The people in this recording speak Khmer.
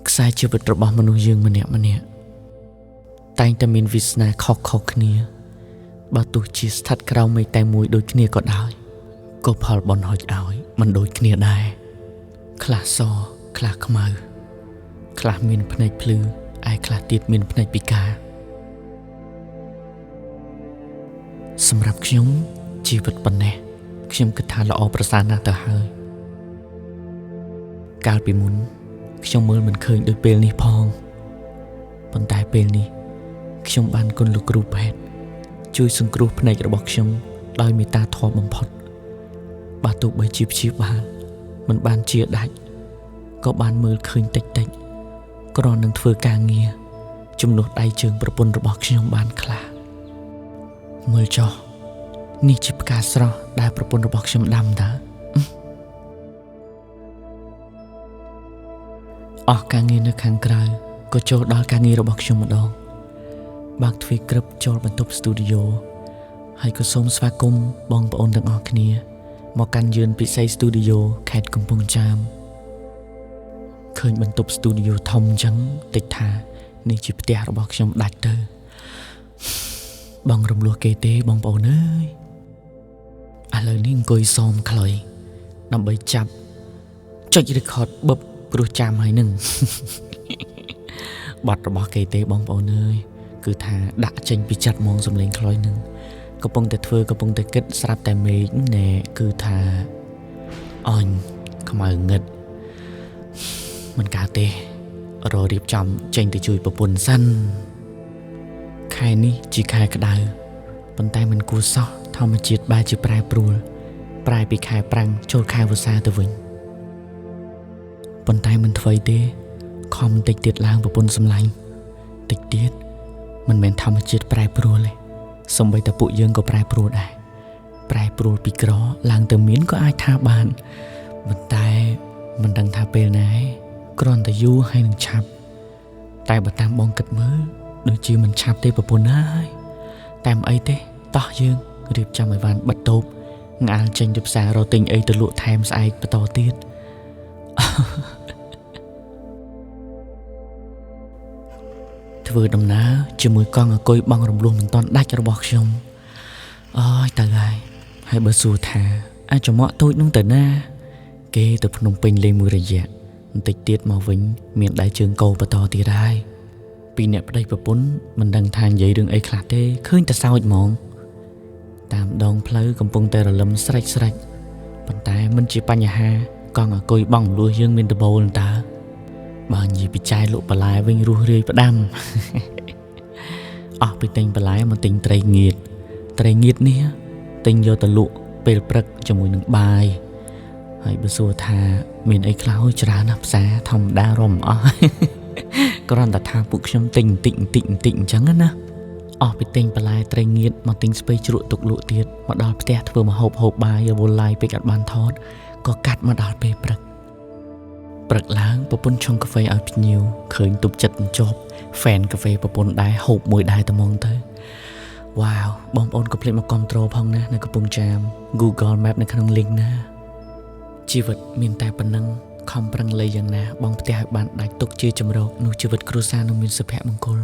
ខ្សែជីវិតរបស់មនុស្សយើងម្នាក់តែងតែមានវាសនាខុសៗគ្នាបើទោះជាស្ថិតក្រោមមេឃតែមួយដូចគ្នាក៏ដោយក៏ផលបំណុចឲ្យមិនដូចគ្នាដែរខ្លះសខ្លះខ្មៅខ្លះមានភ្នែកភ្លឺឯខ្លះទៀតមានភ្នែកពិការសម្រាប់ខ្ញុំជីវិតប៉ុណ្ណេះខ្ញុំគិតថាល្អប្រសើរណាស់ទៅហើយកាលពីមុនខ្ញុំមើលមិនឃើញដូចពេលនេះផងប៉ុន្តែពេលនេះខ្ញុំបានគុណលោកគ្រូពេទ្យជួយសង្គ្រោះភ្នែករបស់ខ្ញុំដោយមេត្តាធម៌បំផុតបើទោះបីជាព្យាបាលមិនបានជាដាច់ក៏បានមើលឃើញតិចគ្រាន់នឹងធ្វើការងារជំនួសដៃជើងប្រពន្ធរបស់ខ្ញុំបានខ្លះមើលចុះនេះជាផ្កាស្រស់ដែលប្រពន្ធរបស់ខ្ញុំដាំតើអស់ការងារនៅខាងក្រៅក៏ចូលដល់ការងាររបស់ខ្ញុំម្ដងបើកទ្វារក្រឹបចូលបន្ទប់ស្ទូឌីយោហើយក៏សូមស្វាគមន៍បងប្អូនទាំងអស់គ្នាមកកាន់យឿនពិសីស្ទូឌីយោខេត្តកំពង់ចាមឃើញបន្ទប់ស្ទូឌីយោធំអញ្ចឹងតិចថានេះជាផ្ទះរបស់ខ្ញុំដាច់ទៅបងរំលោះគេទេបងប្អូនអើយឥឡូវនេះអង្គុយសោមខ្លុយដើម្បីចាប់ចុច record បឹបព្រោះចាំហើយនឹងបាត់របស់គេទេបងប្អូនអើយគឺថាដាក់ចេញពីចិត្តហ្មងសំឡេងខ្លុយនឹងកំពុងតែធ្វើកំពុងតែគិតស្រាប់តែមេឃណែគឺថាអញខ្មៅងឹតមិនកើតទេររៀបចំចេញទៅជួយប្រពន្ធសិនខែនេះជាខែក្តៅប៉ុន្តែមិនគួរសោះធម្មជាតិបែរជាប្រែប្រួលប្រែពីខែប្រាំងចូលខែវស្សាទៅវិញប៉ុន្តែមិនអ្វីទេខំតិចទៀតឡើងប្រពន្ធសម្លាញ់តិចទៀតមិនមែនធម្មជាតិប្រែប្រួលទេសូម្បីតែពួកយើងក៏ប្រែប្រួលដែរប្រែប្រួលពីក្រឡើងទៅមានក៏អាចថាបានប៉ុន្តែមិនដឹងថាពេលណាគ្រាន់តែយូរហើយនឹងឆាប់តែបើតាមបងគិតមើលដូចជាមិនឆាប់ទេប្រពន្ធហើយតែមិនអីទេតោះយើងរៀបចំឲ្យបានបិទតូបងាលចេញទៅផ្សាររកទិញអីទៅលក់ថែមស្អែកបន្តទៀតធ្វើដំណើរជាមួយកង់អគុយបងរំលោះមិនតាន់ដាច់របស់ខ្ញុំអើយទៅហើយបើសួរថាអាចចំអកតូចនោះទៅណាគេទៅភ្នំពេញលេងមួយរយៈបន្តិចទៀតមកវិញមានដៃជើងកោបន្តទៀតហើយពីអ្នកប្តីប្រពន្ធមិនដឹងថានិយាយរឿងអីខ្លះទេឃើញតែសើចហ្មងតាមដងផ្លូវកំពុងតែរលឹមស្រេចប៉ុន្តែមិនជាបញ្ហាកង់អគុយបងរំលោះយើងមានដបូលតើបើនិយាយពីចាយលក់បន្លែវិញរស់រាយផ្ដាំអស់ពីទិញបន្លែមកទិញត្រីងៀតនេះទិញយកទៅលក់ពេលព្រឹកជាមួយនឹងបាយហើយបើសួរថាមានអីខ្លះច្រើនណាស់ផ្សារធម្មតារំអស់គ្រាន់តែថាពួកខ្ញុំទិញបន្តិចអញ្ចឹងណាអស់ពីទិញបន្លែត្រីងៀតមកទិញស្ពៃជ្រក់ទុកលក់ទៀតមកដល់ផ្ទះធ្វើមកហូបបាយរវល់ឡាយពេកអត់បានថតក៏កាត់មកដល់ពេលព្រឹកឡើងប្រពន្ធឆុងកាហ្វេឲ្យភ្ញៀវឃើញទប់ចិត្តមិនជាប់ហ្វេនកាហ្វេប្រពន្ធដែរហូបមួយដែរតែហ្មងទៅវ៉ាវបងប្អូនកុំភ្លេចមកគាំទ្រផងណានៅកំពង់ចាម Google Map នៅក្នុង link ណាជីវិតមានតែប៉ុណ្ណឹងខំប្រឹងលៃយ៉ាងណាបងផ្ទះឲ្យបានដាច់ទុកជាចម្រោកនោះជីវិតគ្រួសារនឹងមានសុភមង្គល